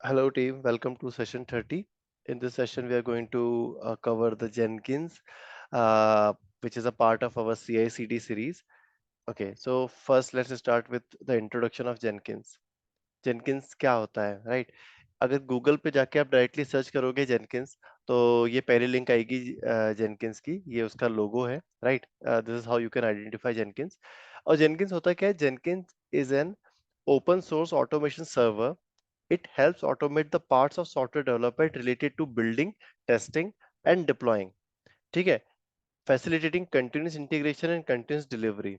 Hello team, welcome to session 30. In this session, we are going to cover the Jenkins, uh, which is a part of our CI/CD series. Okay, so first let's start with the introduction of Jenkins. Jenkins क्या होता है, right? अगर Google पे जाके आप directly search करोगे Jenkins, तो ये पहली लिंक आएगी जेनकिंस की। ये उसका लोगो है, right? This is how you can identify Jenkins. और जेनकिंस होता क्या है? Jenkins is an open source automation server. It helps automate the parts of software development related to building, testing, and deploying. ठीक है? Facilitating continuous integration and continuous delivery.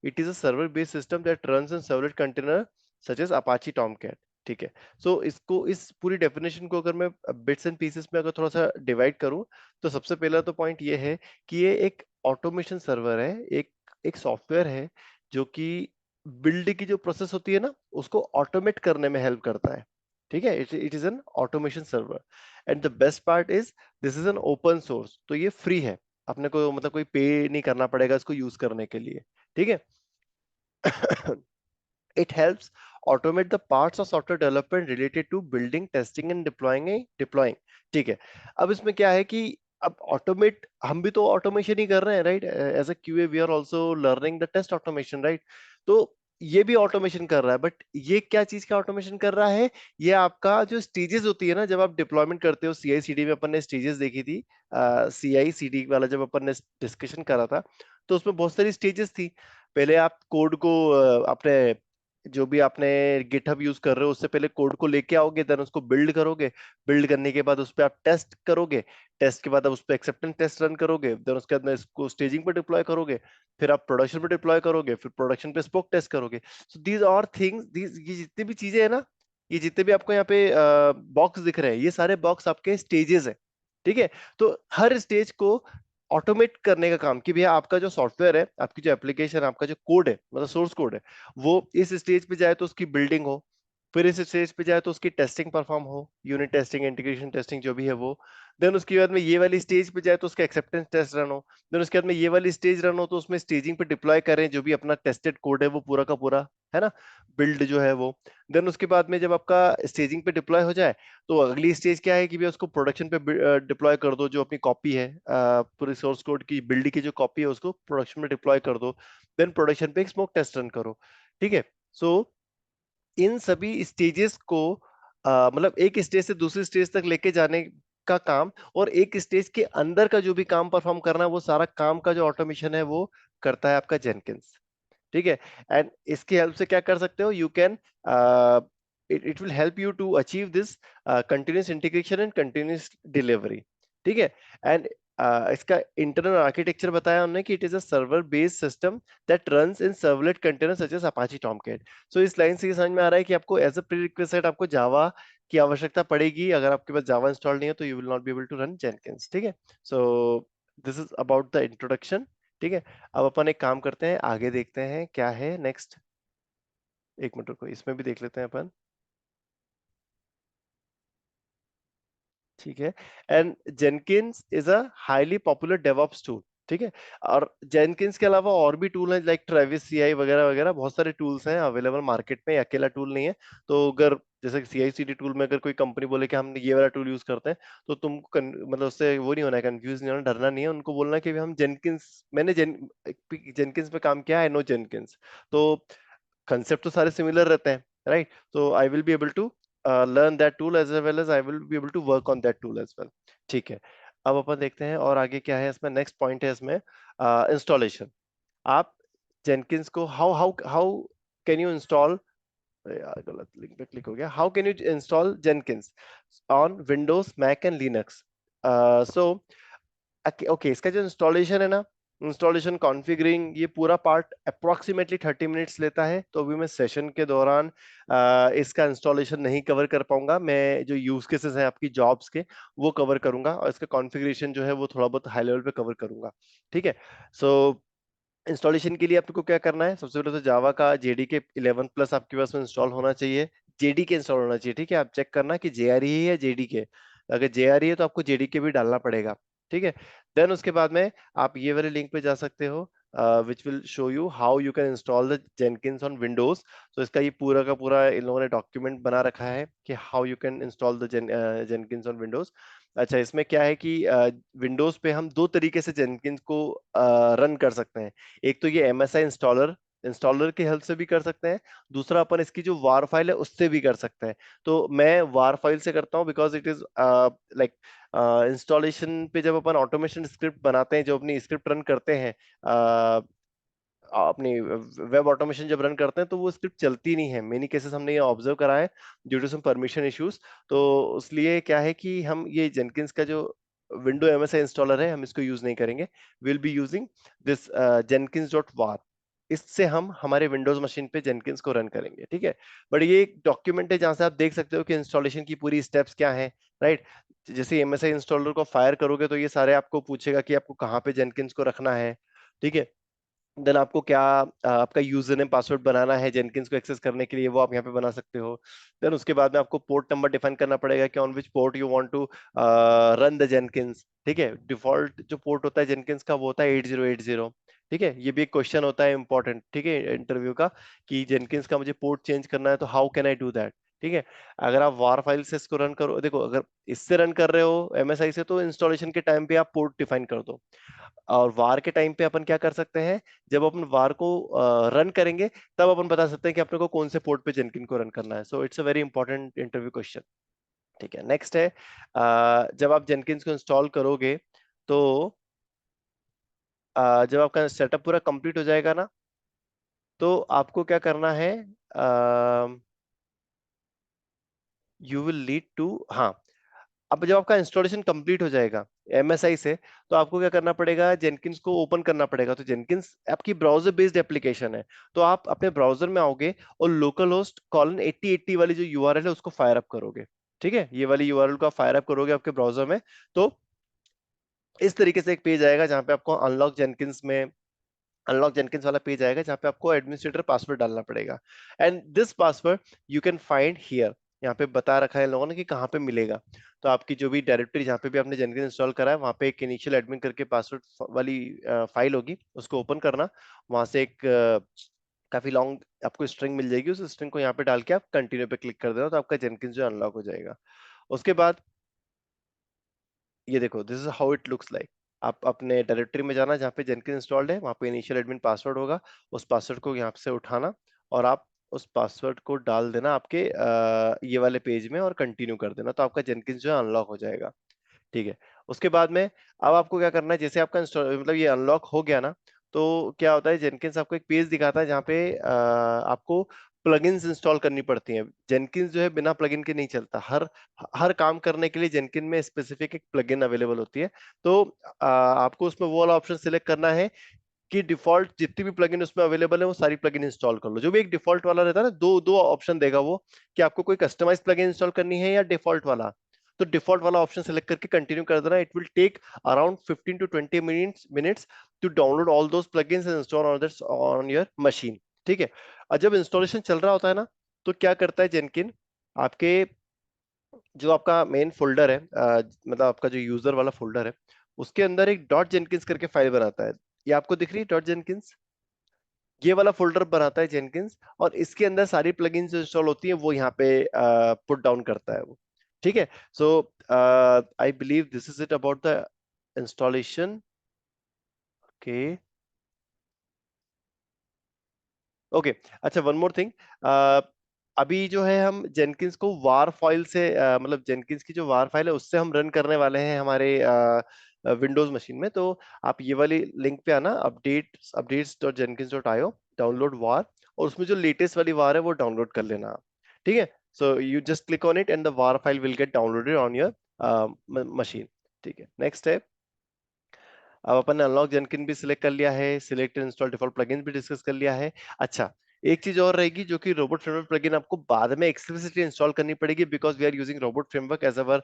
It is a server-based system that runs in servlet container such as Apache Tomcat. ठीक है? So इसको इस पूरी definition को अगर मैं बिट्स एंड पीसेस में अगर थोड़ा सा डिवाइड करूं, तो सबसे पहला तो पॉइंट ये है कि ये एक ऑटोमेशन सर्वर है, एक एक सॉफ्टवेयर है जो कि बिल्ड की जो प्रोसेस होती है ना, उसको ऑटोमेट करने में हेल्प करता है। ठीक है? It is an automation server and the best part is this is an open source, तो ये फ्री है। अपने को मतलब कोई पे नहीं करना पड़ेगा इसको यूज करने के लिए। ठीक है? It helps automate the parts of software development related to building, testing and deploying. ठीक है? अब इसमें क्या है कि अब ऑटोमेट हम भी तो ऑटोमेशन ही कर रहे हैं, right? As a QA we are also learning the test automation, right? तो ये भी ऑटोमेशन कर रहा है, बट ये क्या चीज का ऑटोमेशन कर रहा है? ये आपका जो स्टेजेस होती है ना, जब आप डिप्लॉयमेंट करते हो, सीआई सीडी में अपन ने स्टेजेस देखी थी। सीआई सीडी वाला जब अपन ने डिस्कशन करा था, तो उसमें बहुत सारी स्टेजेस थी। पहले आप कोड को अपने जो भी आपने गिटहब यूज कर रहे हो उससे पहले कोड को लेके आओगे, देन उसको बिल्ड करोगे। बिल्ड करने के बाद उस पर आप टेस्ट करोगे। टेस्ट के बाद आप उस पर एक्सेप्टेंस टेस्ट रन करोगे, देन उसके बाद में इसको स्टेजिंग पे डिप्लॉय करोगे। फिर आप प्रोडक्शन पे डिप्लॉय करोगे, फिर प्रोडक्शन पे स्पोक टेस्ट करोगे। So these are things, these ये जितनी भी चीजें है ना, ये जितने भी आपको यहाँ पे बॉक्स दिख रहे हैं, ये सारे बॉक्स आपके स्टेजेस है। ठीक है? तो हर स्टेज को ऑटोमेट करने का काम कि भैया आपका जो सॉफ्टवेयर है, आपकी जो एप्लीकेशन, आपका जो कोड है, मतलब सोर्स कोड है, वो इस स्टेज पे जाए तो उसकी बिल्डिंग हो। फिर इस स्टेज पे जाए तो उसकी टेस्टिंग परफॉर्म हो, यूनिट टेस्टिंग, इंटीग्रेशन टेस्टिंग जो भी है वो। देन उसके बाद में ये वाली स्टेज पे जाए तो उसका एक्सेप्टेंस टेस्ट रन हो। देन उसके बाद में ये वाली स्टेज रन हो तो उसमें स्टेजिंग पे डिप्लॉय करें जो भी अपना टेस्टेड कोड है वो पूरा का पूरा, है ना, बिल्ड जो है वो। देन उसके बाद में जब आपका स्टेजिंग पे डिप्लॉय हो जाए, तो अगली स्टेज क्या है कि भी उसको प्रोडक्शन पे डिप्लॉय कर दो। जो अपनी कॉपी है पूरी सोर्स कोड की बिल्ड की जो कॉपी है उसको प्रोडक्शन में डिप्लॉय कर दो। देन प्रोडक्शन पे एक स्मोक टेस्ट रन करो। ठीक है? सो इन सभी स्टेजेस को मतलब एक स्टेज से दूसरी स्टेज तक लेके जाने का काम, और एक स्टेज के अंदर का जो भी काम परफॉर्म करना है, वो सारा काम का जो ऑटोमेशन है वो करता है आपका जेनकिंस। ठीक है? एंड इसकी हेल्प से क्या कर सकते हो? You can it will help you to achieve this continuous integration and continuous delivery. ठीक है? एंड इसका इंटरनल आर्किटेक्चर बताया उन्होंने कि it is a server based system that runs in servlet container such as Apache Tomcat. So इस लाइन से ये समझ में आ रहा है कि आपको एज अ प्रीरिक्विजिट आपको जावा की आवश्यकता पड़ेगी। अगर आपके पास जावा इंस्टॉल नहीं है तो you will not be able to run Jenkins. ठीक है? So this is about the introduction. ठीक है? अब अपन एक काम करते हैं, आगे देखते हैं क्या है नेक्स्ट। एक मिनट रुको, इसमें भी देख लेते हैं अपन। ठीक है? And Jenkins is a highly popular DevOps tool. ठीक है? और जेनकिंस के अलावा और भी टूल हैं लाइक ट्रेविस सीआई वगैरह वगैरह, बहुत सारे टूल्स हैं अवेलेबल मार्केट में, अकेला टूल नहीं है। तो अगर जैसे सीआई सीडी टूल में अगर कोई कंपनी बोले कि हम ये वाला टूल यूज करते हैं, तो तुमको मतलब उससे वो नहीं होना है, कंफ्यूज नहीं होना, डरना नहीं है। उनको बोलना है कि हम जेनकिंस, मैंने जेनकिंस पे काम किया, आई नो जेनकिंस। तो कंसेप्ट तो सारे सिमिलर रहते हैं, राइट? तो I will be able to learn that tool as well as I will be able to work on that tool as well. ठीक है? अब अपन देखते हैं और आगे क्या है इसमें। नेक्स्ट पॉइंट है इसमें इंस्टॉलेशन। आप जेनकिंस को how how how can you install, यार गलत लिंक पे क्लिक हो गया। How can you install Jenkins on Windows, Mac and Linux? So okay, इसका जो इंस्टॉलेशन है ना, इंस्टॉलेशन कॉन्फ़िगरिंग, ये पूरा पार्ट अप्रोक्सीमेटली 30 मिनट्स लेता है। तो अभी मैं सेशन के दौरान इसका इंस्टॉलेशन नहीं कवर कर पाऊंगा। मैं जो यूज केसेस हैं आपकी जॉब्स के, वो कवर करूंगा, और इसका कॉन्फ़िगरेशन जो है वो थोड़ा बहुत हाई लेवल पे कवर करूंगा। ठीक है? सो इंस्टॉलेशन के लिए आपको क्या करना है? सबसे पहले तो जावा का जेडीके 11 प्लस आपके पास में इंस्टॉल होना चाहिए। जेडीके इंस्टॉल होना चाहिए। ठीक है? आप चेक करना कि जेआरई है या जेडीके। अगर जेआरई है तो आपको जेडीके भी डालना पड़ेगा। ठीक है? देन उसके बाद में आप ये वाले लिंक पे जा सकते हो, which will show you how you can install the Jenkins on Windows. So इसका ये पूरा का पूरा इन लोगों ने डॉक्यूमेंट बना रखा है कि how you can install the Jenkins on Windows. अच्छा, इसमें क्या है कि विंडोज पे हम दो तरीके से जेनकिंस को रन कर सकते हैं। एक तो ये MSI इंस्टॉलर इंस्टॉलर की हेल्प से भी कर सकते हैं, दूसरा अपन इसकी जो वार फाइल है उससे भी कर सकते हैं। तो मैं वार फाइल से करता हूँ because it is like installation पे जब अपन ऑटोमेशन स्क्रिप्ट बनाते हैं, जो अपनी स्क्रिप्ट रन करते हैं, अपनी वेब ऑटोमेशन जब रन करते हैं तो वो स्क्रिप्ट चलती नहीं है। मेनी केसेस हमने ये ऑब्जर्व करा है due to some permission issues. तो इसलिए क्या है कि हम ये जेनकिंस का जो विंडो MSI इंस्टॉलर है हम इसको यूज नहीं करेंगे। Will be using this Jenkins dot war. इससे हम हमारे विंडोज मशीन पे जेनकिंस को रन करेंगे, ठीक है। बट ये एक डॉक्यूमेंट है जहां से आप देख सकते हो कि इंस्टॉलेशन की पूरी स्टेप्स क्या है, राइट। जैसे MSI इंस्टॉलर को फायर करोगे तो ये सारे आपको पूछेगा कि आपको कहाँ पे जेनकिंस को रखना है, ठीक है। देन आपको क्या आपका यूजर नेम पासवर्ड बनाना है जेनकिंस को एक्सेस करने के लिए, वो आप यहाँ पे बना सकते हो। देन उसके बाद में आपको पोर्ट नंबर डिफाइन करना पड़ेगा कि on which port you want to run the Jenkins, ठीक है। डिफॉल्ट जो पोर्ट होता है जेनकिंस का वो होता है 8080, ठीक है। ये भी एक क्वेश्चन होता है इंपॉर्टेंट, ठीक है, इंटरव्यू का, कि जेनकिंस का मुझे पोर्ट चेंज करना है तो how can I do that, ठीक है। अगर आप वार फाइल से इसको रन करो, देखो अगर इससे रन कर रहे हो MSI से तो इंस्टॉलेशन के टाइम पे आप पोर्ट डिफाइन कर दो। और वार के टाइम पे अपन क्या कर सकते हैं, जब अपन वार को रन करेंगे तब अपन बता सकते हैं कि अपने को कौन से पोर्ट पे जेनकिन को रन करना है। So it's a very important interview question, ठीक है। नेक्स्ट है, जब आप जेनकिंस को इंस्टॉल करोगे तो जब आपका सेटअप पूरा कंप्लीट हो जाएगा ना, तो आपको क्या करना है, यू विल लीड टू, हाँ, अब जब आपका इंस्टॉलेशन कंप्लीट हो जाएगा MSI से, तो आपको क्या करना पड़ेगा, जेनकिंस को ओपन करना पड़ेगा। तो जेनकिंस आपकी ब्राउजर बेस्ड एप्लीकेशन है, तो आप अपने ब्राउजर में आओगे और लोकल होस्ट कॉलन 8080 वाली जो URL है उसको फायर अप करोगे, ठीक है। ये वाली URL को आप फायर अप करोगे आपके ब्राउजर में, तो इस तरीके से एक पेज आएगा जहां पे आपको अनलॉक जेनकिंस वाला पेज आएगा जहाँ पे आपको एडमिनिस्ट्रेटर पासवर्ड डालना पड़ेगा। And this password you can find here, यहाँ पे बता रखा है लोगों ने कि कहाँ पे मिलेगा। तो आपकी जो भी डायरेक्टरी जहाँ पे भी आपने जेनकिंस इंस्टॉल करा है वहाँ पे एक इनिशियल एडमिन करके पासवर्ड वाली फाइल होगी, उसको ओपन करना। वहां से एक काफी लॉन्ग आपको स्ट्रिंग मिल जाएगी, उस स्ट्रिंग को यहाँ पे डाल के आप कंटिन्यू पे क्लिक कर देना, तो आपका जेनकिंस जो अनलॉक हो जाएगा। उसके बाद ये देखो, this is how it looks like. आप अपने डायरेक्टरी में जाना जहाँ पे जेनकिन इंस्टॉल्ड है, वहाँ पे इनिशियल एडमिन पासवर्ड होगा, उस पासवर्ड को यहाँ से उठाना और आप उस पासवर्ड को डाल देना आपके ये वाले पेज में और कंटिन्यू कर देना, तो आपका जेनकिन जो है अनलॉक हो जाएगा, ठीक है। उसके बाद में अब आपको क्या करना है, जैसे आपका इंस्टॉल मतलब ये अनलॉक हो गया ना, तो क्या होता है, जेनकिंस आपको एक पेज दिखाता है जहाँ पे आपको प्लगइन्स इंस्टॉल करनी पड़ती हैं। जेनकिंस जो है बिना प्लगइन के नहीं चलता। हर हर काम करने के लिए जेनकिन में स्पेसिफिक एक प्लगइन अवेलेबल होती है। तो आपको उसमें वो वाला ऑप्शन सिलेक्ट करना है कि डिफॉल्ट जितनी भी प्लगइन उसमें अवेलेबल है वो सारी प्लगइन इंस्टॉल कर लो। जो भी एक डिफॉल्ट वाला रहता है ना, दो दो ऑप्शन देगा वो, कि आपको कोई कस्टमाइज प्लगइन इंस्टॉल करनी है या डिफॉल्ट वाला। तो डिफॉल्ट वाला ऑप्शन सेलेक्ट करके कंटिन्यू कर देना। It will take around 15 to 20 minutes to download all those plugins and install on your machine, ठीक है। और जब इंस्टॉलेशन चल रहा होता है ना, तो क्या करता है जेनकिन, आपके जो आपका मेन फोल्डर है, मतलब आपका जो यूजर वाला फोल्डर है, उसके अंदर एक डॉट जेनकिंस करके फाइल बनाता है। ये आपको दिख रही है डॉट जेनकिंस, ये वाला फोल्डर बनाता है जेनकिंस, और इसके अंदर सारी प्लगइन्स जो इंस्टॉल होती हैं वो यहाँ पे पुट डाउन करता है वो, ठीक है। So I believe this is it about the installation, okay. Okay, अच्छा, वन मोर थिंग। अभी जो है हम जेनकिंस को वार फाइल से मतलब जेनकिंस की जो वार फाइल है उससे हम रन करने वाले हैं हमारे विंडोज मशीन में। तो आप ये वाली लिंक पे आना, updates.jenkins.io, डाउनलोड वार, और उसमें जो लेटेस्ट वाली वार है वो डाउनलोड कर लेना आप, ठीक है। So you just click on it and the war file will get downloaded on your machine, ठीक है। नेक्स्ट है, अब अपन ने अनलॉक जेनकिन भी सिलेक्ट कर लिया है, सिलेक्ट इंस्टॉल डिफॉल्ट प्लगइन्स भी डिस्कस कर लिया है। अच्छा, एक चीज और रहेगी जो कि रोबोट फ्रेमवर्क प्लगइन आपको बाद में एक्सप्लिसिटली इंस्टॉल करनी पड़ेगी, because we are using robot framework as our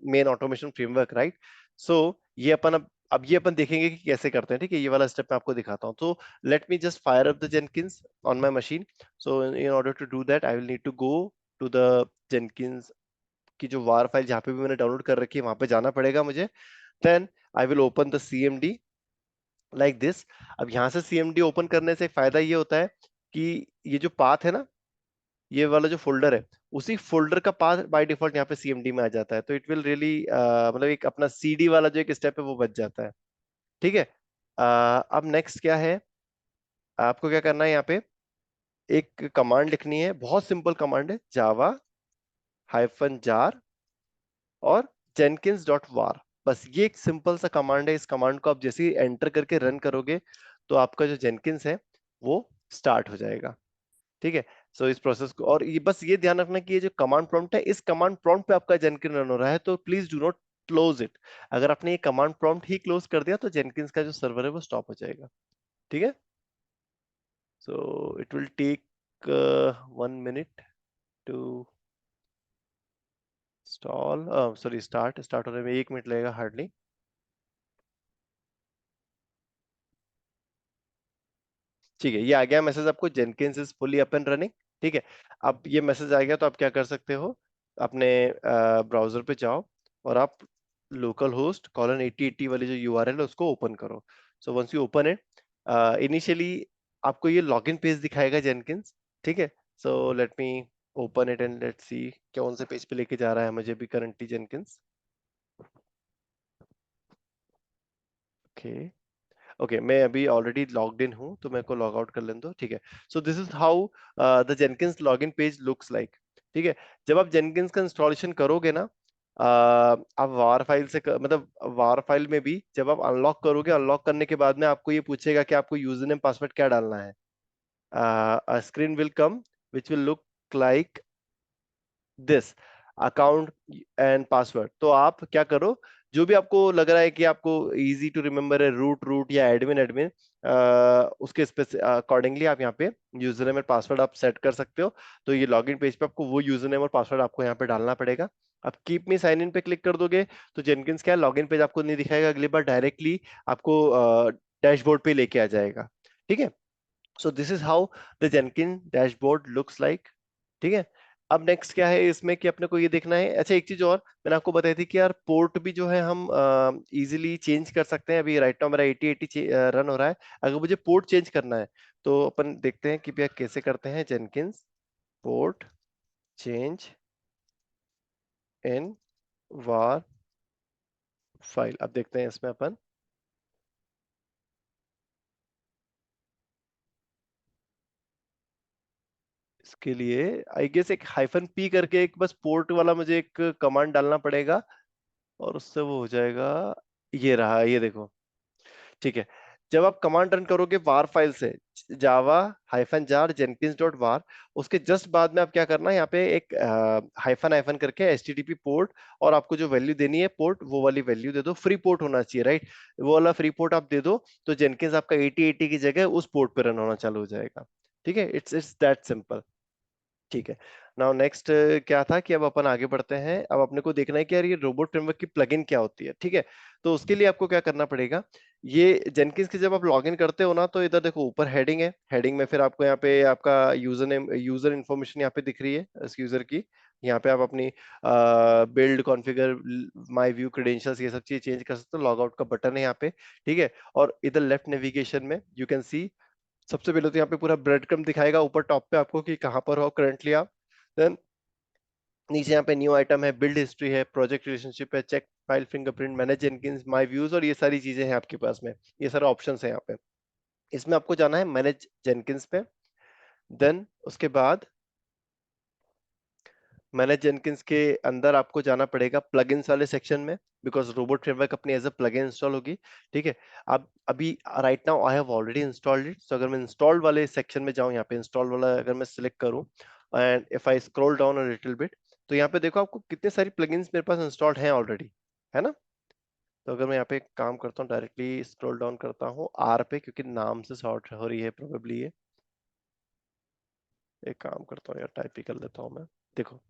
main automation framework, right. So ये अपन अब ये अपन देखेंगे कि कैसे करते हैं, ठीक है। ये वाला स्टेप मैं आपको दिखाता हूँ। तो let me just fire up the Jenkins on my machine. So in order to do that I will need to go to the Jenkins की जो वार फाइल जहाँ पे भी मैंने डाउनलोड कर रखी है वहां पे जाना पड़ेगा मुझे। Then I will open the CMD like this. अब यहाँ से सीएमडी ओपन करने से फायदा ये होता है कि ये जो पाथ है ना, ये वाला जो फोल्डर है, उसी फोल्डर का पाथ बाय डिफॉल्ट यहाँ पे सीएमडी में आ जाता है, तो इट विल रियली मतलब एक अपना सीडी वाला जो एक स्टेप है वो बच जाता है। ठीक है। अब नेक्स्ट क्या है, आपको क्या करना है, यहाँ पे एक कमांड लिखनी है, बहुत सिंपल कमांड है, जावा हाइफन जार और जेनकिंस डॉट वार। बस ये एक सिंपल सा कमांड है। इस कमांड को आप जैसे ही एंटर करके रन करोगे तो आपका जो जेनकिंस है वो स्टार्ट हो जाएगा। ठीक है। सो इस प्रोसेस को, और ये बस ये ध्यान रखना कि ये जो कमांड प्रॉम्प्ट है, इस कमांड प्रॉम्प्ट पे आपका जेनकिन रन हो रहा है, तो please do not close it. अगर आपने ये कमांड प्रॉम्प्ट ही क्लोज कर दिया तो जेनकिंस का जो सर्वर है वो स्टॉप हो जाएगा। ठीक है। So it will take 1 minute to stall, sorry start start होने में 1 मिनट लगेगा हार्डली। ठीक है, ये आ गया मैसेज आपको, Jenkins is fully up and running. ठीक है। अब ये मैसेज आ गया तो आप क्या कर सकते हो, अपने ब्राउजर पे जाओ और आप लोकल होस्ट कॉलन 8080 वाली जो यूआरएल है उसको ओपन करो। So once you open it, initially आपको ये लॉगिन पेज दिखाएगा जेनकिंस। ठीक है। So let me open it and let's see कौन से पेज पे लेके जा रहा है मुझे भी करंटली जेनकिंस। ओके। ओके, मैं अभी ऑलरेडी लॉग्ड इन हूं तो मेरे को लॉग आउट कर लेने दो। ठीक है। So this is how the Jenkins login page looks like. ठीक है। जब आप जेनकिंस का इंस्टॉलेशन करोगे ना, आप वार फाइल से मतलब वार फाइल में भी जब आप अनलॉक करोगे, अनलॉक करने के बाद में आपको ये पूछेगा कि आपको यूजर नेम पासवर्ड क्या डालना है। Screen will come which will look like this, account and password. तो आप क्या करो, जो भी आपको लग रहा है कि आपको इजी टू रिमेम्बर है, रूट रूट या एडमिन एडमिन, उसके अकॉर्डिंगली आप यहाँ पे यूजर नेम और पासवर्ड आप सेट कर सकते हो। तो ये लॉगिन पेज पे आपको वो यूजर नेम और पासवर्ड आपको यहाँ पे डालना पड़ेगा। आप कीप मी साइन इन पे क्लिक कर दोगे तो जेनकिंस क्या लॉगिन पेज आपको नहीं दिखाएगा, अगली बार डायरेक्टली आपको डैशबोर्ड पे लेके आ जाएगा। ठीक है। So this is how the जेनकिन dashboard looks like. ठीक है। अब नेक्स्ट क्या है इसमें कि अपने को ये देखना है, अच्छा एक चीज और मैंने आपको बताई थी कि यार पोर्ट भी जो है हम इजीली चेंज कर सकते हैं। अभी राइट नाउ मेरा 8080 रन हो रहा है, अगर मुझे पोर्ट चेंज करना है तो अपन देखते हैं कि भैया कैसे करते हैं। Jenkins port change in war file, अब देखते हैं इसमें अपन इसके लिए आई गेस एक हाइफन पी करके एक बस पोर्ट वाला मुझे एक कमांड डालना पड़ेगा और उससे वो हो जाएगा। ये रहा, ये देखो। ठीक है। जब आप कमांड रन करोगे वार फाइल से, जावा हाइफन जार जेनकिंस डॉट वार, उसके जस्ट बाद में आप क्या करना है, यहाँ पे एक हाइफन हाइफन करके एचटीटीपी पोर्ट, और आपको जो वैल्यू देनी है पोर्ट, वो वाली वैल्यू दे दो। फ्री पोर्ट होना चाहिए, राइट, वो वाला फ्री पोर्ट आप दे दो तो जेनकिंस आपका 8080 की जगह उस पोर्ट पे रन होना चालू हो जाएगा। ठीक है, इट्स दैट सिंपल। ठीक है। नाउ नेक्स्ट क्या था कि अब अपन आगे बढ़ते हैं। अब अपने को देखना है कि यार ये रोबोट फ्रेमवर्क की प्लगइन क्या होती है। ठीक है। तो उसके लिए आपको क्या करना पड़ेगा, ये जेनकिंस की जब आप लॉगिन करते हो ना, तो इधर देखो ऊपर हेडिंग है, हेडिंग में फिर आपको यहाँ पे आपका यूजर नेम, यूजर इन्फॉर्मेशन यहाँ पे दिख रही है इस यूजर की। यहाँ पे आप अपनी build configure my view credentials ये सब चीज चेंज कर सकते हो। लॉग आउट का बटन है यहाँ पे। ठीक है। और इधर लेफ्ट नेविगेशन में यू कैन सी, सबसे पहले तो यहाँ पे पूरा ब्रेड क्रम दिखाएगा ऊपर टॉप पे आपको कि कहाँ पर हो करंटली आप। देन नीचे यहाँ पे न्यू आइटम है, बिल्ड हिस्ट्री है, प्रोजेक्ट रिलेशनशिप है, check file fingerprint, manage Jenkins, my views, और ये सारी चीजें हैं आपके पास में। ये सारे ऑप्शंस हैं यहाँ पे। इसमें आपको जाना है मैनेज जेनकिंस पे। देन उसके बाद मैनेज जेनकिंस के अंदर आपको जाना पड़ेगा प्लगइन्स वाले सेक्शन में, बिकॉज रोबोट फ्रेमवर्क अपनी एज अ प्लगइन इंस्टॉल होगी। ठीक है। अब अभी right now I have already installed it, so अगर मैं इंस्टॉल्ड वाले सेक्शन में जाऊं, यहाँ पे इंस्टॉल वाला अगर मैं सिलेक्ट करूं and if I scroll down a little bit, तो यहाँ पे देखो आपको कितने सारी प्लगइन्स मेरे पास इंस्टॉल्ड हैं ऑलरेडी, है ना। तो अगर मैं यहाँ पे एक काम करता हूँ, डायरेक्टली स्क्रॉल डाउन करता हूँ आर पे, क्योंकि नाम से सॉर्ट हो रही है प्रोबेबली ये। एक काम करता हूँ यार, टाइप ही कर लेता हूँ मैं। देखो,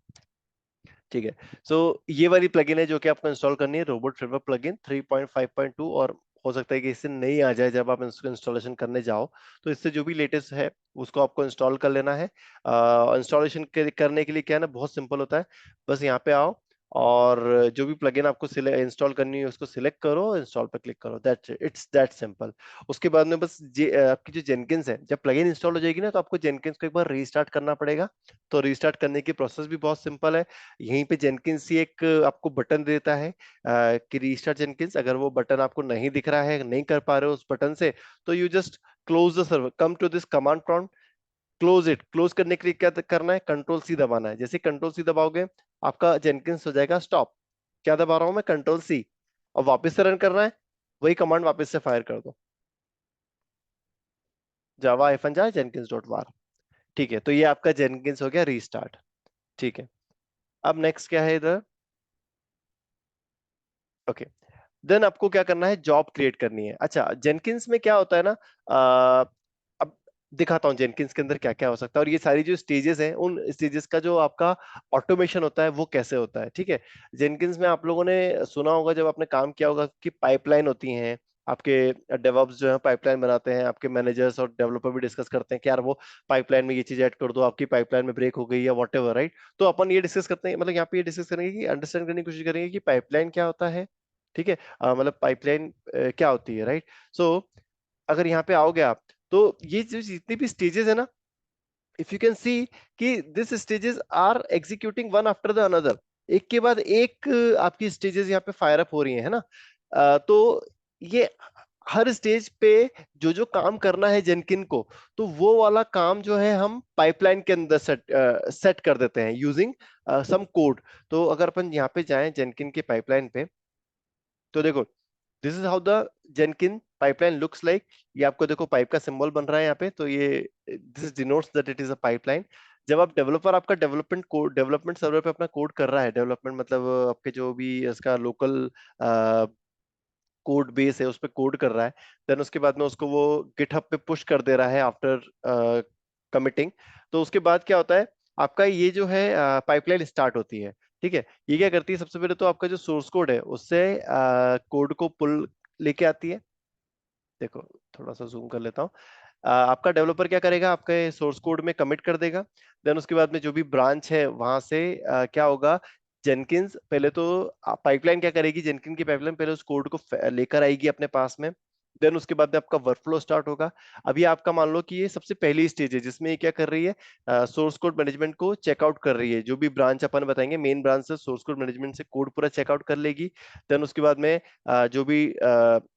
ठीक है। सो ये वाली प्लगइन है जो कि आपको इंस्टॉल करनी है, रोबोट फ्रेमवर्क प्लगइन 3.5.2। और हो सकता है कि इससे नहीं आ जाए जब आप इसको इंस्टॉलेशन करने जाओ, तो इससे जो भी लेटेस्ट है उसको आपको इंस्टॉल कर लेना है। इंस्टॉलेशन करने के लिए क्या है ना, बहुत सिंपल होता है। बस यहाँ पे आओ, और जो भी प्लगइन आपको इंस्टॉल करनी है उसको सिलेक्ट करो, इंस्टॉल पे क्लिक करो, that's it, it's that simple. उसके बाद में बस आपकी जो जेनकिंस है, जब प्लगइन इंस्टॉल हो जाएगी ना तो आपको जेनकिंस को एक बार रीस्टार्ट करना पड़ेगा। तो रीस्टार्ट करने की प्रोसेस भी बहुत सिंपल है। यहीं पे जेनकिंस ही एक आपको बटन देता है कि रीस्टार्ट जेनकिंस। अगर वो बटन आपको नहीं दिख रहा है, नहीं कर पा रहे हो उस बटन से, तो you just close the server, come to this command prompt, close it. Close करने के लिए क्या करना है, कंट्रोल सी दबाना है। जैसे कंट्रोल सी दबाओगे आपका जेनकिंस हो जाएगा स्टॉप। क्या दबा रहा हूं मैं, कंट्रोल सी। और वापस से रन करना है, वही कमांड वापस से फायर कर दो, जावा हाइफन जा जेनकिंस डॉट वार। ठीक है, तो ये आपका जेनकिंस हो गया रीस्टार्ट। ठीक है, अब नेक्स्ट क्या है इधर, ओके। देन आपको क्या करना है, जॉब क्रिएट करनी है। अच्छा, जेनकिंस में क्या होता है ना, अब दिखाता हूँ जेनकिंस के अंदर क्या क्या हो सकता है, और ये सारी जो स्टेजेस हैं उन स्टेजेस का जो आपका ऑटोमेशन होता है वो कैसे होता है। ठीक है, जेनकिंस में आप लोगों ने सुना होगा, जब आपने काम किया होगा, कि पाइपलाइन होती हैं आपके। डेवऑप्स जो है पाइपलाइन बनाते हैं, आपके मैनेजर्स और डेवलपर भी डिस्कस करते हैं कि यार वो पाइपलाइन में ये चीज ऐड कर दो, आपकी पाइपलाइन में ब्रेक हो गई या वॉट एवर, राइट। तो अपन ये डिस्कस करते हैं, मतलब यहाँ पे ये डिस्कस करेंगे कि अंडरस्टैंड करने की कोशिश करेंगे कि पाइपलाइन क्या होता है। ठीक है, मतलब पाइपलाइन क्या होती है, राइट। सो अगर यहाँ पे आओगे आप, तो ये जो जितनी भी स्टेजेस है ना, इफ यू कैन सी कि this stages are executing one after the another, एक के बाद एक आपकी स्टेजेस यहाँ पे फायर अप हो रही है ना। तो ये हर स्टेज पे जो जो काम करना है जेनकिन को, तो वो वाला काम जो है हम पाइपलाइन के अंदर सेट कर देते हैं यूजिंग सम कोड। तो अगर अपन यहाँ पे जाएं जेनकिन के पाइपलाइन पे, तो देखो, this is how the जेनकिन pipeline looks like. ये आपको देखो पाइप का सिंबल बन रहा है यहाँ पे, तो ये this denotes that it is a pipeline. जब आप डेवलपर आपका डेवलपमेंट कोड, डेवलपमेंट सर्वर पे अपना कोड कर रहा है, डेवलपमेंट मतलब आपके जो भी इसका लोकल कोड बेस है उस पे कोड कर रहा है, देन उसके बाद में उसको वो गिटहब पे पुश कर दे रहा है आफ्टर कमिटिंग। तो उसके बाद क्या होता है, आपका ये जो है पाइपलाइन स्टार्ट होती है। ठीक है, ये क्या करती है, सबसे पहले तो आपका जो सोर्स कोड है उससे कोड को पुल लेके आती है। देखो, थोड़ा सा जूम कर लेता हूँ। आपका डेवलपर क्या करेगा, आपके सोर्स कोड में कमिट कर देगा। देन उसके बाद में जो भी ब्रांच है वहां से क्या होगा, जेनकिंस पहले तो पाइपलाइन क्या करेगी, जेनकिन की पाइपलाइन पहले उस कोड को लेकर आएगी अपने पास में। देन उसके बाद में आपका वर्कफ्लो स्टार्ट होगा। अभी आपका मान लो कि ये सबसे पहली स्टेज है जिसमें ये क्या कर रही है, सोर्स कोड मैनेजमेंट को चेकआउट कर रही है। जो भी ब्रांच अपन बताएंगे, मेन ब्रांच से सोर्स कोड मैनेजमेंट से कोड पूरा चेकआउट कर लेगी। देन उसके बाद में जो भी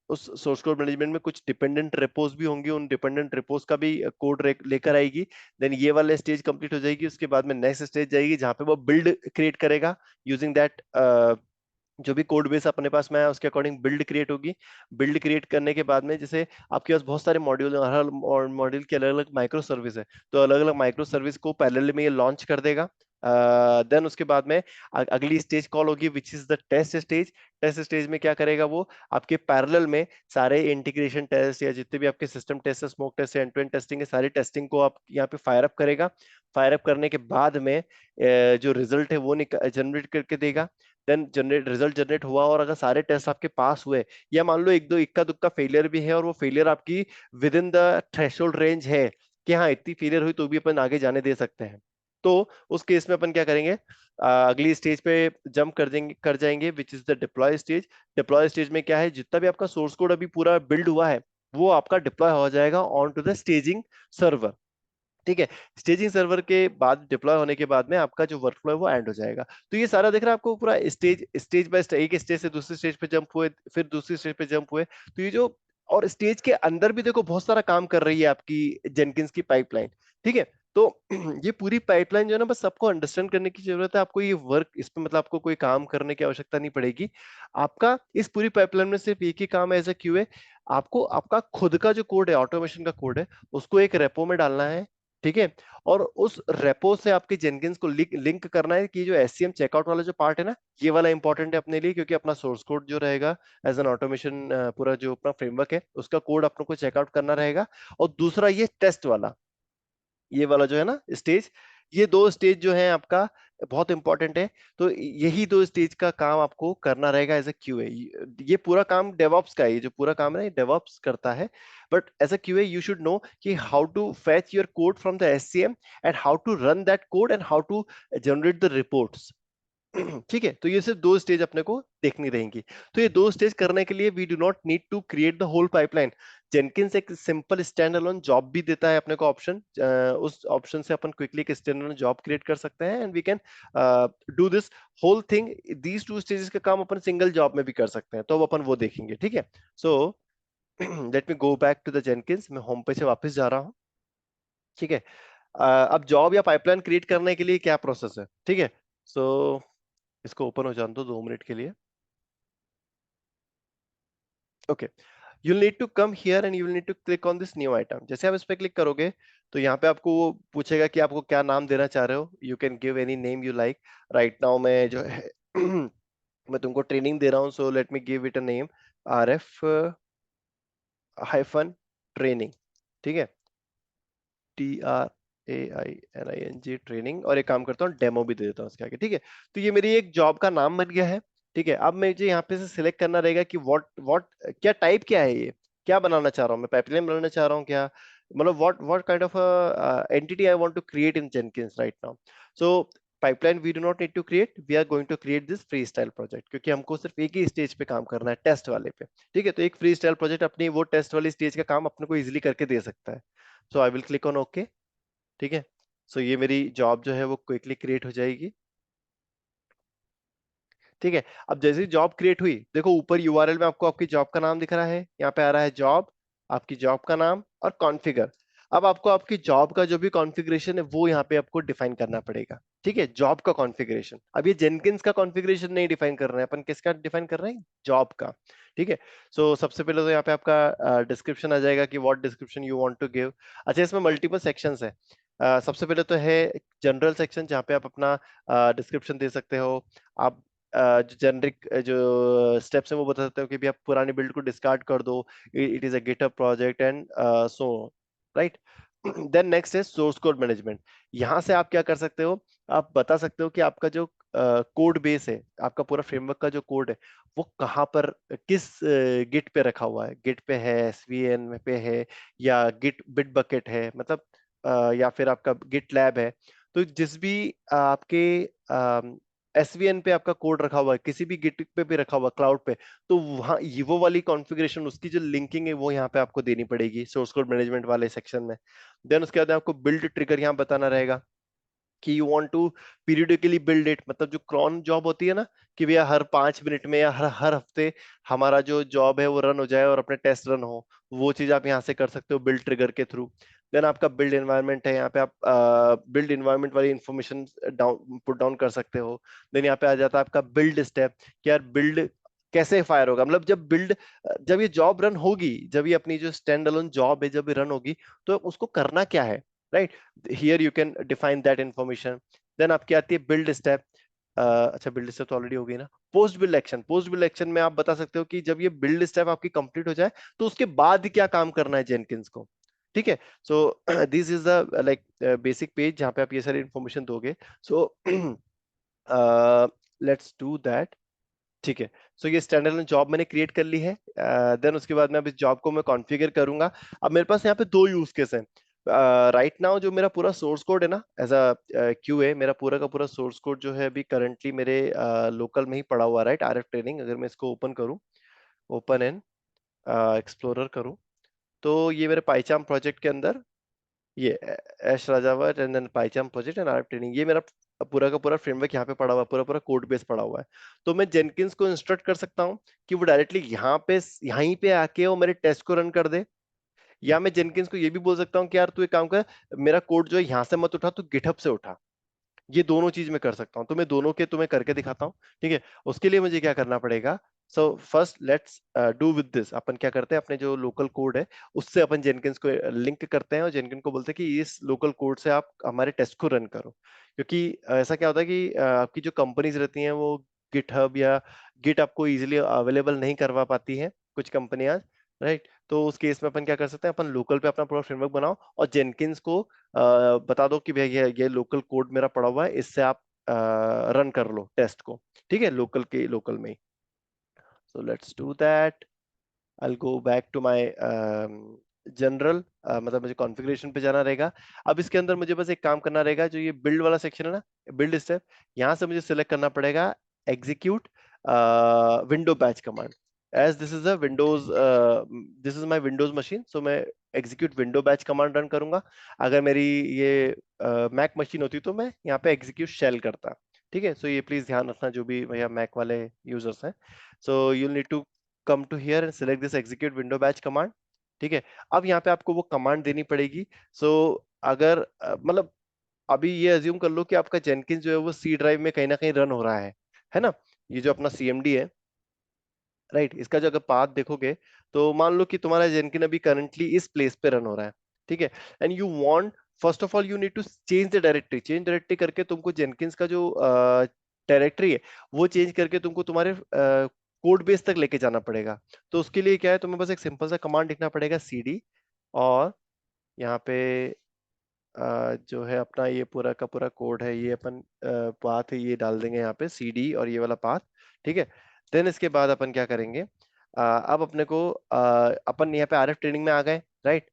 उस सोर्स कोड मैनेजमेंट में कुछ डिपेंडेंट रेपोज भी होंगे, उन डिपेंडेंट रेपोज का भी कोड लेकर आएगी। देन ये वाला स्टेज कंप्लीट हो जाएगी, उसके बाद में नेक्स्ट स्टेज जाएगी जहां पे वो बिल्ड क्रिएट करेगा यूजिंग दैट। जो भी कोड बेस अपने पास में है उसके अकॉर्डिंग बिल्ड क्रिएट होगी। बिल्ड क्रिएट करने के बाद में, जैसे आपके पास बहुत सारे मॉड्यूल, हर मॉड्यूल की अलग अलग माइक्रो सर्विस है, तो अलग अलग माइक्रो सर्विस को पैरेलल में ये लॉन्च कर देगा। देन उसके बाद में अगली स्टेज कॉल होगी which is the test stage. Test stage में क्या करेगा वो, आपके पैरेलल में सारे इंटीग्रेशन टेस्ट या जितने भी आपके सिस्टम टेस्ट है, स्मोक टेस्ट है, एंड टू एंड टेस्टिंग है, सारी टेस्टिंग को आप यहाँ पे फायर अप करेगा। फायर अप करने के बाद में जो रिजल्ट है वो जनरेट करके देगा। देन जनरेट रिजल्ट जनरेट हुआ, और अगर सारे टेस्ट आपके पास हुए, या मान लो एक दो इक्का दुक्का फेलियर भी है, और वो फेलियर आपकी with in the threshold range है कि हाँ इतनी फेलियर हुई तो भी अपन आगे जाने दे सकते हैं, तो उस केस में अपन क्या करेंगे, अगली स्टेज पे जंप कर जाएंगे विच is the deploy stage. Deploy stage में क्या है, जितना भी आपका सोर्स कोड अभी पूरा बिल्ड हुआ है वो आपका डिप्लॉय हो जाएगा on to the staging server. ठीक है, स्टेजिंग सर्वर के बाद डिप्लॉय होने के बाद में आपका जो वर्कफ्लो है वो एंड हो जाएगा। तो ये सारा देख रहा है आपको पूरा स्टेज स्टेज बाय स्टेज, एक स्टेज से दूसरी स्टेज पे जंप हुए, फिर दूसरी स्टेज पे जंप हुए। तो ये जो, और स्टेज के अंदर भी देखो बहुत सारा काम कर रही है आपकी जेनकिंस की पाइपलाइन। ठीक है, तो ये पूरी पाइपलाइन जो है ना, बस सबको अंडरस्टैंड करने की जरूरत है। आपको ये वर्क इस पे, मतलब आपको कोई काम करने की आवश्यकता नहीं पड़ेगी। आपका इस पूरी पाइपलाइन में सिर्फ एक ही काम है एज ए क्यूए, आपको आपका खुद का जो कोड है, ऑटोमेशन का कोड है, उसको एक रेपो में डालना है। ठीक है, और उस रेपो से आपके जेनकिंस को लिंक करना है कि जो एससीएम चेकआउट वाला जो पार्ट है ना, ये वाला इंपॉर्टेंट है अपने लिए, क्योंकि अपना सोर्स कोड जो रहेगा एज एन ऑटोमेशन, पूरा जो अपना फ्रेमवर्क है उसका कोड अपने को चेकआउट करना रहेगा। और दूसरा ये टेस्ट वाला, ये वाला जो है ना स्टेज, ये दो स्टेज जो है आपका बहुत इंपॉर्टेंट है। तो यही दो स्टेज का काम आपको करना रहेगा एज ए क्यूए। ये पूरा काम डेवऑप्स का है, ये जो पूरा काम है डेवऑप्स करता है। But as a QA you should know कि how to fetch your code from the SCM, and how to run that code, and how to generate the reports. ठीक है, तो ये सिर्फ दो स्टेज अपने को देखनी रहेंगी। तो ये दो स्टेज करने के लिए we do not need to create the whole pipeline. Jenkins एक सिंपल स्टैंड अलोन जॉब भी देता है अपने को ऑप्शन, उस ऑप्शन से अपन क्विकली एक स्टैंड अलोन जॉब क्रिएट कर सकते हैं, and we can do this whole thing. These two stages का काम अपन सिंगल जॉब में भी कर सकते हैं, तो अब अपन वो देखेंगे, ठीक है। So let me go back to the Jenkins, मैं होम पेज से वापस जा रहा हूँ, ठीक है। अब जॉब या पाइपलाइन क्रिएट करने के लिए क्या प्रोसेस है, ठीक है। सो इसको ओपन हो जाने दो 2 मिनट के लिए। Okay, you need to come here and you need to click on this new item. जैसे आप इस पे क्लिक करोगे तो यहाँ पे आपको वो पूछेगा कि आपको क्या नाम देना चाह रहे हो। You can give any name you like. Right now मैं जो है मैं तुमको ट्रेनिंग दे रहा हूँ, सो let me give it a name, RF hyphen training, ठीक है। TRAINING ट्रेनिंग, और एक काम करता हूँ डेमो भी दे देता हूँ उसके आगे, ठीक है। तो ये मेरी एक जॉब का नाम बन गया है, ठीक है। अब मुझे यहाँ पे से सिलेक्ट करना रहेगा कि व्हाट व्हाट क्या टाइप क्या है, ये क्या बनाना चाह रहा हूँ मैं, पाइपलाइन बनाना चाह रहा हूँ क्या, मतलब what what kind of entity I want to create in Jenkins right now. So pipeline we do not need to create, we are going to create this free style project, क्योंकि हमको सिर्फ एक ही stage पे काम करना है, test वाले पे, ठीक है। तो एक फ्री स्टाइल प्रोजेक्ट अपनी वो टेस्ट वाली स्टेज का काम अपने को इजिली करके दे सकता है। So I will click on okay, ठीक है। सो ये मेरी जॉब जो है वो क्विकली क्रिएट हो जाएगी, ठीक है। अब जैसे ही जॉब क्रिएट हुई, देखो ऊपर यूआरएल में आपको आपकी जॉब का नाम दिख रहा है, यहाँ पे आ रहा है जॉब, आपकी जॉब का नाम और कॉन्फ़िगर। अब आपको आपकी जॉब का जो भी कॉन्फ़िगरेशन है वो यहाँ पे आपको डिफाइन करना पड़ेगा, ठीक है। जॉब का कॉन्फ़िगरेशन, अब ये जेनकिंस का कॉन्फ़िगरेशन नहीं डिफाइन कर रहे हैं अपन, किसका डिफाइन कर रहे हैं, जॉब का, ठीक है। सो सबसे पहले तो यहाँ पे आपका डिस्क्रिप्शन आ जाएगा कि what description you want to give. अच्छा, इसमें मल्टीपल सेक्शंस है। सबसे पहले तो है जनरल सेक्शन, जहाँ पे आप अपना डिस्क्रिप्शन दे सकते हो। आप जो जेनरिक जो स्टेप्स हैं वो बता सकते हो कि भी आप पुरानी बिल्ड को डिस्कार्ड कर दो, it is a GitHub project and so right. Then next है सोर्स कोड मैनेजमेंट। यहाँ से आप क्या कर सकते हो, आप बता सकते हो कि आपका जो कोड बेस है, आपका पूरा फ्रेमवर्क का जो कोड है वो कहाँ पर, किस गिट पे रखा हुआ है, गिट पे है, SVN पे है, या गिट बिट बकेट है, मतलब या फिर आपका गिट लैब है। तो जिस भी आपके SVN पे आपका कोड रखा हुआ है, किसी भी गिट पे भी रखा हुआ क्लाउड पे, तो वहाँ ये वो वाली कॉन्फ़िगरेशन, उसकी जो लिंकिंग है वो यहाँ पे आपको देनी पड़ेगी सोर्स कोड मैनेजमेंट वाले सेक्शन में। देन उसके बाद आपको बिल्ड ट्रिगर यहाँ बताना रहेगा कि you want to periodically build it, मतलब जो क्रॉन जॉब होती है ना, कि भैया हर 5 मिनट में या हर हर हफ्ते हमारा जो जॉब है वो रन हो जाए और अपने टेस्ट रन हो, वो चीज आप यहाँ से कर सकते हो बिल्ड ट्रिगर के थ्रू। देन आपका बिल्ड एनवायरनमेंट है, यहाँ पे आप बिल्ड एनवायरनमेंट वाली इंफॉर्मेशन डाउन पुट डाउन कर सकते हो। देन यहाँ पे आ जाता है आपका बिल्ड स्टेप, कि यार बिल्ड कैसे फायर होगा, मतलब जब ये जॉब रन होगी, जब ये अपनी जो स्टैंड अलोन जॉब है जब ये रन होगी, तो उसको करना क्या है, right. Here you can define that information. Then आपकी आती है बिल्ड स्टेप। अच्छा, बिल्ड स्टेप तो ऑलरेडी हो गई ना। Post build action, post build action में आप बता सकते हो कि जब ये बिल्ड स्टेप आपकी कंप्लीट हो जाए तो उसके बाद क्या काम करना है जेनकिंस को, ठीक है। So this is the like basic page जहाँ पे आप ये सारी इंफॉर्मेशन दोगे। सो लेट्स डू दैट, ठीक है। सो ये स्टैंडर्ड जॉब मैंने क्रिएट कर ली है। देन उसके बाद मैं अब इस जॉब को मैं कॉन्फ़िगर करूंगा। अब मेरे पास यहाँ पे दो यूज केस हैं। राइट नाउ जो मेरा पूरा सोर्स कोड है ना, एज अ QA, मेरा पूरा का पूरा सोर्स कोड जो है अभी करंटली मेरे लोकल में ही पड़ा हुआ, राइट। RF ट्रेनिंग, अगर मैं इसको ओपन करूं, ओपन इन एक्सप्लोरर करूं, तो ये मेरे पाइचाम प्रोजेक्ट के अंदर, ये Ash Rajawat and then PyCharm project and RF training, ये मेरा पूरा का पूरा फ्रेमवर्क यहाँ पे पड़ा हुआ है, पूरा पूरा कोड बेस पड़ा हुआ है। तो मैं जेनकिंस को इंस्ट्रक्ट कर सकता हूँ कि वो डायरेक्टली यहाँ पे यहीं पे आके वो मेरे टेस्ट को रन कर दे, या मैं जेनकिंस को ये भी बोल सकता हूँ कि यार तू एक काम कर, मेरा कोड जो है यहाँ से मत उठा, तू गिटहब से उठा। ये दोनों चीज मैं कर सकता हूँ, तो मैं दोनों के तुम्हें करके दिखाता हूँ, ठीक है। उसके लिए मुझे क्या करना पड़ेगा, so first let's do with this. अपन क्या करते हैं, अपने जो लोकल कोड है उससे अपन जेनकिंस को लिंक करते हैं और जेनकिन को बोलते हैं कि इस लोकल कोड से आप हमारे टेस्ट को रन करो। क्योंकि ऐसा क्या होता है कि आपकी जो कंपनीज रहती हैं वो गिटहब या गिट आपको इजीली अवेलेबल नहीं करवा पाती हैं, कुछ कंपनियां, राइट। तो उस केस में अपन क्या कर सकते हैं, अपन लोकल पे अपना पूरा फ्रेमवर्क बनाओ और जेनकिंस को बता दो कि भैया ये लोकल कोड मेरा पड़ा हुआ है, इससे आप रन कर लो टेस्ट को, ठीक है, लोकल के लोकल में ही। So let's do that. I'll go back to my general, मतलब मुझे कॉन्फ़िगरेशन पे जाना रहेगा। अब इसके अंदर मुझे बस एक काम करना रहेगा, जो ये बिल्ड वाला सेक्शन है ना, बिल्ड स्टेप, यहाँ से मुझे सिलेक्ट करना पड़ेगा execute window batch command. As this is a Windows, this is my Windows machine, so मैं execute window batch command run करूंगा। अगर मेरी ये मैक मशीन होती तो मैं यहाँ पे एग्जीक्यूट शेल करता। ठीक है, सो ये प्लीज ध्यान रखना जो भी भैया मैक वाले यूजर्स हैं। So you need to come to here and select this execute window batch command. ठीक है, अब यहाँ पे आपको वो कमांड देनी पड़ेगी। सो अगर मतलब अभी ये अज्यूम कर लो कि आपका जेनकिंस जो है वो सी ड्राइव में कहीं ना कहीं रन हो रहा है ना। ये जो अपना सीएमडी है, राइट, इसका जो अगर पाथ देखोगे, तो मान लो कि तुम्हारा जेनकिन अभी करंटली इस प्लेस पे रन हो रहा है। ठीक है, and you want, first of all you need to change the directory. Change directory करके तुमको जेनकिंस का जो डायरेक्टरी है वो चेंज करके तुमको तुम्हारे कोड बेस तक लेके जाना पड़ेगा। तो उसके लिए क्या है, तुम्हें बस एक सिंपल सा कमांड लिखना पड़ेगा, सीडी, और यहाँ पे जो है अपना ये पूरा का पूरा कोड है, ये अपन पाथ है ये डाल देंगे यहाँ पे, सीडी और ये वाला पाथ। ठीक है, देन इसके बाद अपन क्या करेंगे, अब अपने को अपन यहाँ पे आरएफ ट्रेनिंग में आ गए, राइट।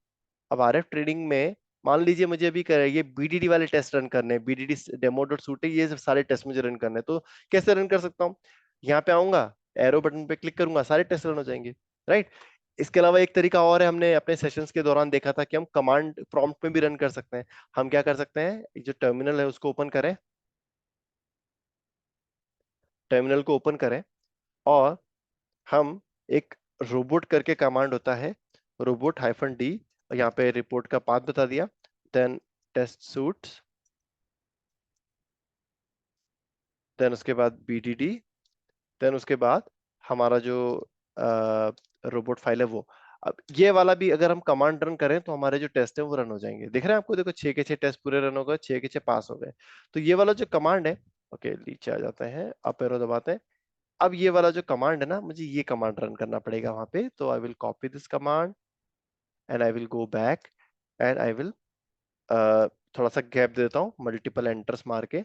अब आरएफ ट्रेनिंग में मान लीजिए मुझे अभी ये बीडीडी वाले टेस्ट रन करने हैं, बीडीडी डेमो डॉट सूट है, ये सारे टेस्ट मुझे रन करने हैं। तो कैसे रन कर सकता हूँ, यहाँ पे आऊंगा, एरो बटन पे क्लिक करूंगा, सारे टेस्ट रन हो जाएंगे, राइट। इसके अलावा एक तरीका और है, हमने अपने सेशंस के दौरान देखा था कि हम कमांड प्रॉम्प्ट में भी रन कर सकते हैं। हम क्या कर सकते हैं, जो टर्मिनल है उसको ओपन करें, टर्मिनल को ओपन करें, और हम एक रोबोट करके कमांड होता है, रोबोट हाइफन डी, यहाँ पे रिपोर्ट का पाथ बता दिया, देन टेस्ट सूट, देन उसके बाद बीडीडी, देन उसके बाद हमारा जो रोबोट फाइल है वो। अब ये वाला भी अगर हम कमांड रन करें तो हमारे जो टेस्ट है वो रन हो जाएंगे। दिख रहे हैं आपको, देखो 6 के 6 टेस्ट पूरे रन हो गए, 6 के 6 पास हो गए। तो ये वाला जो कमांड है, ओके नीचे आ जाते हैं, अप एरो दबाते हैं। अब ये वाला जो कमांड है ना, मुझे ये कमांड रन करना पड़ेगा वहां पे। तो I will copy this command and I will go back and I will थोड़ा सा गैप देता हूँ, मल्टीपल एंटर्स मार के,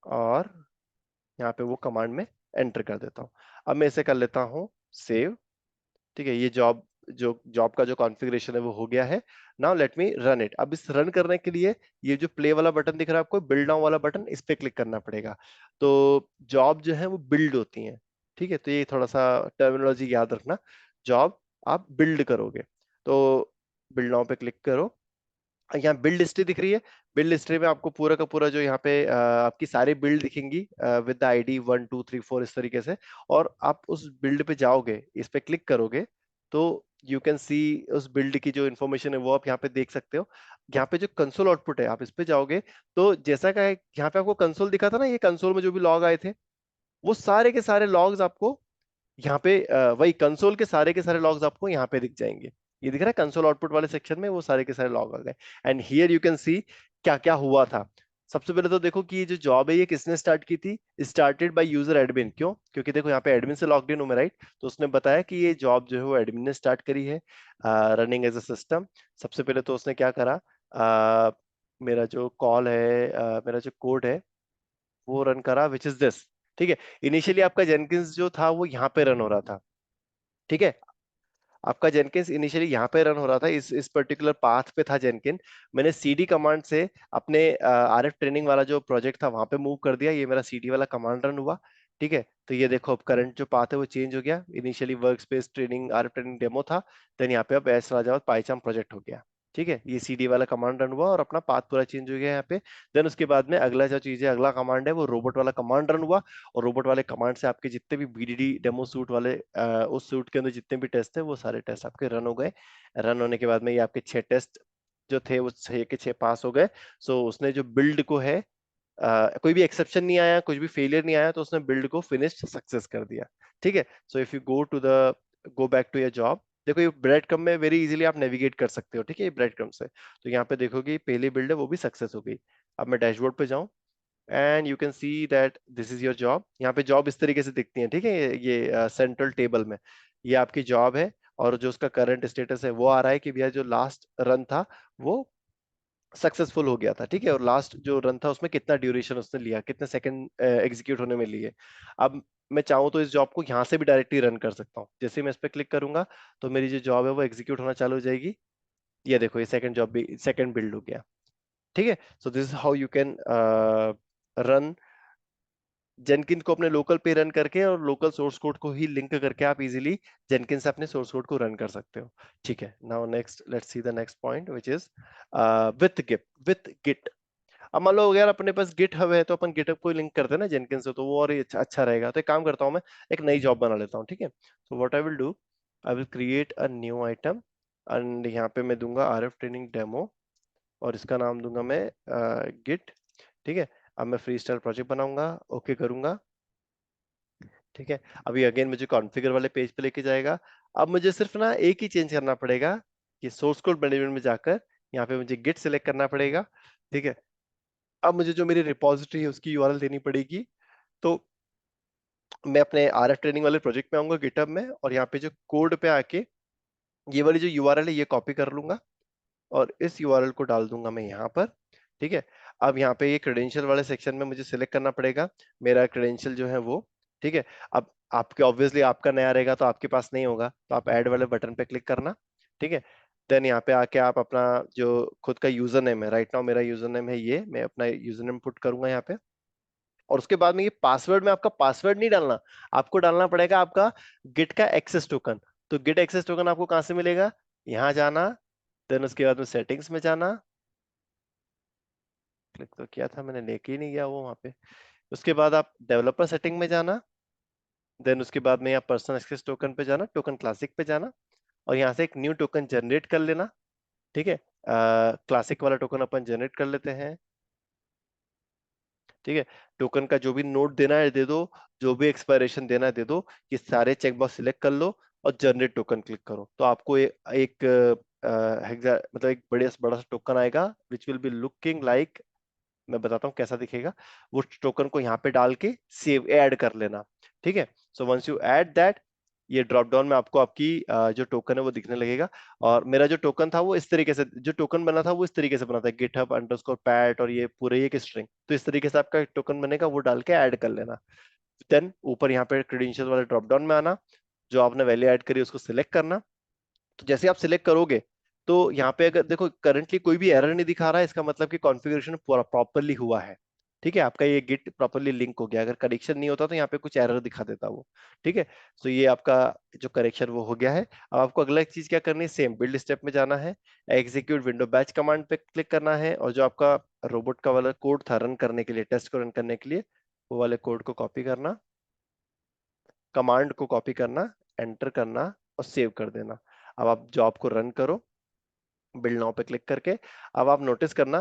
और यहाँ पे वो कमांड में एंटर कर देता हूँ। अब मैं इसे कर लेता हूँ सेव। ठीक है, ये जॉब, जो जॉब का जो कॉन्फ़िगरेशन है वो हो गया है। Now let me run it. अब इस रन करने के लिए ये जो प्ले वाला बटन दिख रहा है आपको, बिल्ड नाउ वाला बटन, इस पे क्लिक करना पड़ेगा। तो जॉब जो है वो बिल्ड होती है। ठीक है, तो ये थोड़ा सा टर्मिनोलॉजी याद रखना, जॉब आप बिल्ड करोगे। तो बिल्ड नाउ पे क्लिक करो, यहाँ बिल्ड हिस्ट्री दिख रही है। बिल्ड हिस्ट्री में आपको पूरा का पूरा जो यहाँ पे आपकी सारी बिल्ड दिखेंगी विद द आईडी 1 2 3 4 इस तरीके से। और आप उस बिल्ड पे जाओगे, इस पे क्लिक करोगे, तो यू कैन सी उस बिल्ड की जो इन्फॉर्मेशन है वो आप यहाँ पे देख सकते हो। यहाँ पे जो कंसोल आउटपुट है, आप इस पे जाओगे, तो जैसा का है यहाँ पे आपको कंसोल दिखा था ना, ये कंसोल में जो भी लॉग आए थे, वो सारे के सारे लॉग्स आपको यहाँ पे वही कंसोल के सारे लॉग्स आपको यहाँ पे दिख जाएंगे। ये दिख रहा है कंसोल आउटपुट वाले सेक्शन में, वो सारे के सारे लॉग आ गए। एंड हियर यू कैन सी क्या क्या हुआ था। सबसे पहले तो देखो कि ये जो जॉब है ये किसने स्टार्ट की थी, स्टार्टेड बाय यूजर एडमिन। क्यों, क्योंकि देखो यहाँ पे एडमिन से लॉग्ड इन हूं मैं, राइट। तो उसने बताया कि ये जॉब जो है वो एडमिन ने स्टार्ट करी है, रनिंग एज अ सिस्टम। सबसे पहले तो उसने क्या करा, मेरा जो कॉल है, मेरा जो कोड है वो रन करा, विच इज दिस। ठीक है, इनिशियली आपका जेनकिंस जो था वो यहाँ पे रन हो रहा था। ठीक है, आपका जेनकिंस इनिशियली यहाँ पे रन हो रहा था, इस पर्टिकुलर पाथ पे था जेनकिन। मैंने सीडी कमांड से अपने आरएफ ट्रेनिंग वाला जो प्रोजेक्ट था वहां पे मूव कर दिया, ये मेरा सीडी वाला कमांड रन हुआ। ठीक है, तो ये देखो अब करंट जो पाथ है वो चेंज हो गया। Initially work space training RF training demo था, देन यहाँ पे अब एस राजावत पाईचाम प्रोजेक्ट हो गया। ठीक है, ये सीडी वाला कमांड रन हुआ और अपना पाथ पूरा चेंज हो गया यहाँ पे। देन उसके बाद में अगला जो चीज है, अगला कमांड है वो रोबोट वाला कमांड रन हुआ। और रोबोट वाले कमांड से आपके जितने भी बीडीडी डेमो सूट वाले उस सूट के अंदर जितने भी टेस्ट है वो सारे टेस्ट आपके रन हो गए। रन होने के बाद में ये आपके 6 टेस्ट जो थे वो 6 के 6 पास हो गए। सो उसने जो बिल्ड को है, कोई भी एक्सेप्शन नहीं आया, कुछ भी फेलियर नहीं आया, तो उसने बिल्ड को फिनिश सक्सेस कर दिया। ठीक है, so if you go back to your job, देखो ये ब्रेड क्रम में वेरी इजीली आप नेविगेट कर सकते हो। ठीक है, ये ब्रेड क्रम से तो यहाँ पे देखोगे पहली बिल्ड है वो भी सक्सेस हो गई। अब मैं डैशबोर्ड पे जाऊं and you can see that this is your job. यहाँ पे जॉब इस तरीके से दिखती है। ठीक है, ये सेंट्रल टेबल में ये आपकी जॉब है, और जो उसका करंट स्टेटस है वो आ रहा है कि भैया जो लास्ट रन था वो सक्सेसफुल हो गया था। ठीक है, और लास्ट जो रन था उसमें कितना ड्यूरेशन उसने लिया, कितने सेकंड एग्जीक्यूट होने में लिए। अब मैं चाहूँ तो इस जॉब को यहाँ से भी डायरेक्टली रन कर सकता हूँ। जैसे ही मैं इस पर क्लिक करूंगा तो मेरी जो जॉब है वो एग्जीक्यूट होना चालू हो जाएगी। ये देखो ये सेकंड जॉब भी, सेकंड बिल्ड हो गया। ठीक है, so this is how you can run जेनकिन को अपने लोकल पे रन करके, और लोकल सोर्स कोड को ही लिंक करके आप इजीली जेनकिन से अपने सोर्स कोड को रन कर सकते हो। ठीक है, now next let's see the next point which is with git. अब मान लो अगर अपने पास गिट हब है तो अपन गिटहब को लिंक करते हैं ना जेनकिन से, तो वो और ही अच्छा रहेगा। तो एक काम करता हूँ मैं, एक नई जॉब बना लेता हूँ। ठीक है, so what I will do, I will create a new item and यहाँ पे मैं दूंगा आरएफ ट्रेनिंग डेमो, और इसका नाम दूंगा मैं गिट। ठीक है, अब मैं फ्री स्टाइल प्रोजेक्ट बनाऊंगा, ओके करूंगा। ठीक है, अभी अगेन मुझे कॉन्फ़िगर वाले पेज पे लेके जाएगा। अब मुझे सिर्फ ना एक ही चेंज करना पड़ेगा कि सोर्स कोड मैनेजमेंट में जाकर यहाँ पे मुझे गिट सिलेक्ट करना पड़ेगा। ठीक है, अब मुझे जो मेरी रिपॉजिटरी है उसकी यूआरएल देनी पड़ेगी। तो मैं अपने आरएफ ट्रेनिंग वाले प्रोजेक्ट में आऊंगा गिटहब में, और यहाँ पे जो कोड पे आके ये वाली जो यूआरएल है ये कॉपी कर लूंगा, और इस यूआरएल को डाल दूंगा मैं यहाँ पर। ठीक है, अब यहाँ पे ये क्रेडेंशियल वाले सेक्शन में मुझे सिलेक्ट करना पड़ेगा मेरा क्रेडेंशियल जो है वो। ठीक है, अब आपके ऑब्वियसली आपका नया रहेगा तो आपके पास नहीं होगा, तो आप ऐड वाले बटन पे क्लिक करना। ठीक है, देन यहाँ पे आके आप अपना जो खुद का यूजर नेम है, राइट नाउ मेरा यूजर नेम है ये, मैं अपना यूजर नेम पुट करूंगा यहाँ पे। और उसके बाद में ये पासवर्ड में आपका पासवर्ड नहीं डालना, आपको डालना पड़ेगा आपका गिट का एक्सेस टोकन। तो गिट एक्सेस टोकन आपको कहाँ से मिलेगा, यहाँ जाना, देन उसके बाद में सेटिंग्स में जाना, क्लिक तो किया था मैंने, लेके ही नहीं गया वो वहां पे। उसके बाद आप डेवलपर सेटिंग में जाना, देन उसके बाद में आप पर्सनल एक्सेस टोकन पे जाना, टोकन क्लासिक पे जाना, और यहाँ से एक न्यू टोकन जनरेट कर लेना। ठीक है, क्लासिक वाला टोकन अपन जनरेट कर लेते हैं। ठीक है, टोकन का जो भी नोट देना है दे दो, जो भी एक्सपायरेशन देना है दे दो, ये सारे चेकबॉक्स सिलेक्ट कर लो और जनरेट टोकन क्लिक करो, तो आपको एक मतलब एक बड़े बड़ा सा टोकन आएगा which will be looking like, मैं बताता हूँ कैसा दिखेगा। वो टोकन को यहाँ पे डाल के सेव ऐड कर लेना। ठीक है, so once you add that, ये ड्रॉप डाउन में आपको आपकी जो टोकन है वो दिखने लगेगा। और मेरा जो टोकन था वो इस तरीके से, जो टोकन बना था वो इस तरीके से बना था, गिटहब अंडरस्कोर पैट, और ये पूरे एक स्ट्रिंग, तो इस तरीके से आपका टोकन बनेगा, वो डाल के ऐड कर लेना। देन ऊपर यहाँ पे क्रेडेंशियल वाले ड्रॉप डाउन में आना, जो आपने वैल्यू ऐड करी उसको सिलेक्ट करना। तो जैसे आप सिलेक्ट करोगे तो यहाँ पे अगर देखो करंटली कोई भी एरर नहीं दिखा रहा है, इसका मतलब कि कॉन्फ़िगरेशन पूरा प्रॉपरली हुआ है। ठीक है, आपका ये गिट प्रॉपरली लिंक हो गया। अगर करेक्शन नहीं होता तो यहाँ पे कुछ एरर दिखा देता वो। ठीक है, तो ये आपका जो करेक्शन वो हो गया है। अब आपको अगला चीज क्या करनी है, सेम बिल्ड स्टेप में जाना है, एग्जीक्यूट विंडो बैच कमांड पे क्लिक करना है, और जो आपका रोबोट का वाला कोड था रन करने के लिए, टेस्ट को रन करने के लिए, वो वाले कोड को कॉपी करना, कमांड को कॉपी करना, एंटर करना और सेव कर देना। अब आप जॉब को रन करो बिल्ड नाउ पे क्लिक करके। अब आप नोटिस करना,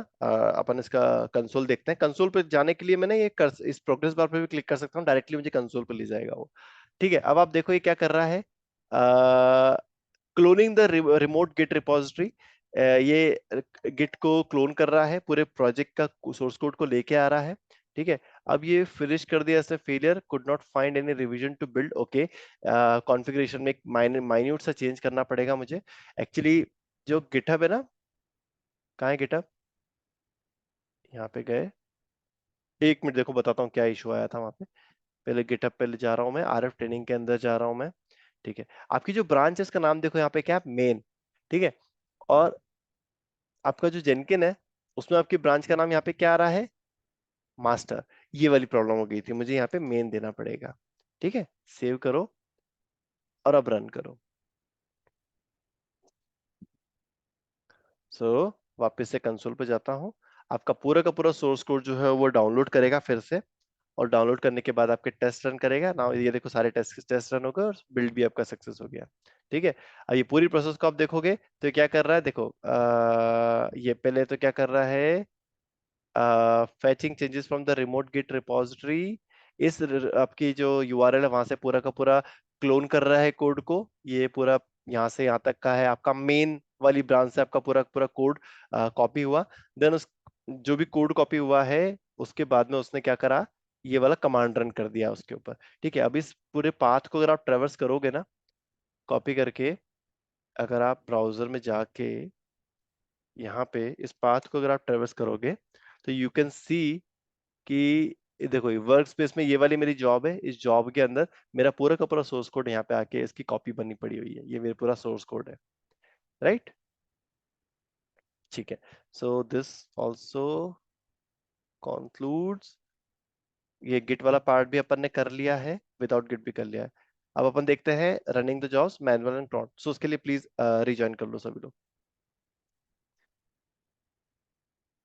अपन इसका कंसोल देखते हैं। कंसोल पे जाने के लिए मैंने इस प्रोग्रेस बार पे भी क्लिक कर सकता हूँ, डायरेक्टली मुझे कंसोल पे ले जाएगा वो। ठीक है, अब आप देखो ये क्या कर रहा है, cloning the remote git repository. ये गिट को क्लोन कर रहा है, पूरे प्रोजेक्ट का सोर्स कोड को लेके आ रहा है। ठीक है, अब ये फिनिश कर दिया इसने, failure could not find any revision to build. Okay, configuration में एक माइन्यूट सा चेंज करना पड़ेगा मुझे एक्चुअली। जो गिटहब है ना, कहाँ है गिटहब, यहाँ पे गए, एक मिनट देखो बताता हूँ क्या इशू आया था वहां पे। पहले गिटहब पे जा रहा हूँ मैं, आरएफ ट्रेनिंग के अंदर जा रहा हूँ मैं। ठीक है, आपकी जो ब्रांच है इसका नाम देखो यहाँ पे क्या है, मेन। ठीक है, और आपका जो जेनकिन है उसमें आपकी ब्रांच का नाम यहाँ पे क्या आ रहा है, मास्टर। ये वाली प्रॉब्लम हो गई थी, मुझे यहाँ पे मेन देना पड़ेगा। ठीक है, सेव करो और अब रन करो। सो वापस से कंसोल पे जाता हूँ, आपका पूरा का पूरा सोर्स कोड जो है वो डाउनलोड करेगा फिर से, और डाउनलोड करने के बाद आपके टेस्ट रन करेगा ना। ये देखो सारे टेस्ट रन हो गए और बिल्ड भी आपका सक्सेस हो गया। ठीक है, अब ये पूरी प्रोसेस को आप देखोगे तो ये क्या कर रहा है, देखो ये पहले तो क्या कर रहा है, fetching changes from the remote git repository. आपकी जो यूआरएल है वहां से पूरा का पूरा क्लोन कर रहा है कोड को, ये पूरा यहाँ से यहाँ तक का है आपका मेन वाली ब्रांच से आपका पूरा पूरा कोड कॉपी हुआ। देन उस जो भी कोड कॉपी हुआ है उसके बाद में उसने क्या करा, ये वाला कमांड रन कर दिया उसके ऊपर। ठीक है, अब इस पूरे पाथ को अगर आप ट्रेवर्स करोगे ना कॉपी करके, अगर आप ब्राउजर में जाके यहाँ पे इस पाथ को अगर आप ट्रेवर्स करोगे तो यू कैन सी कि देखो वर्क स्पेस में ये वाली मेरी जॉब है, इस जॉब के अंदर मेरा पूरा का पूरा सोर्स कोड यहाँ पे आके इसकी कॉपी बनी पड़ी हुई है, ये मेरा पूरा सोर्स कोड है, राइट। ठीक है, सो दिस ऑल्सो कंक्लूड्स, ये गिट वाला पार्ट भी अपन ने कर लिया है, विदाउट गिट भी कर लिया है। अब अपन देखते हैं running the jobs manual and crowd. सो उसके लिए प्लीज रिजॉइन कर लो सभी लोग।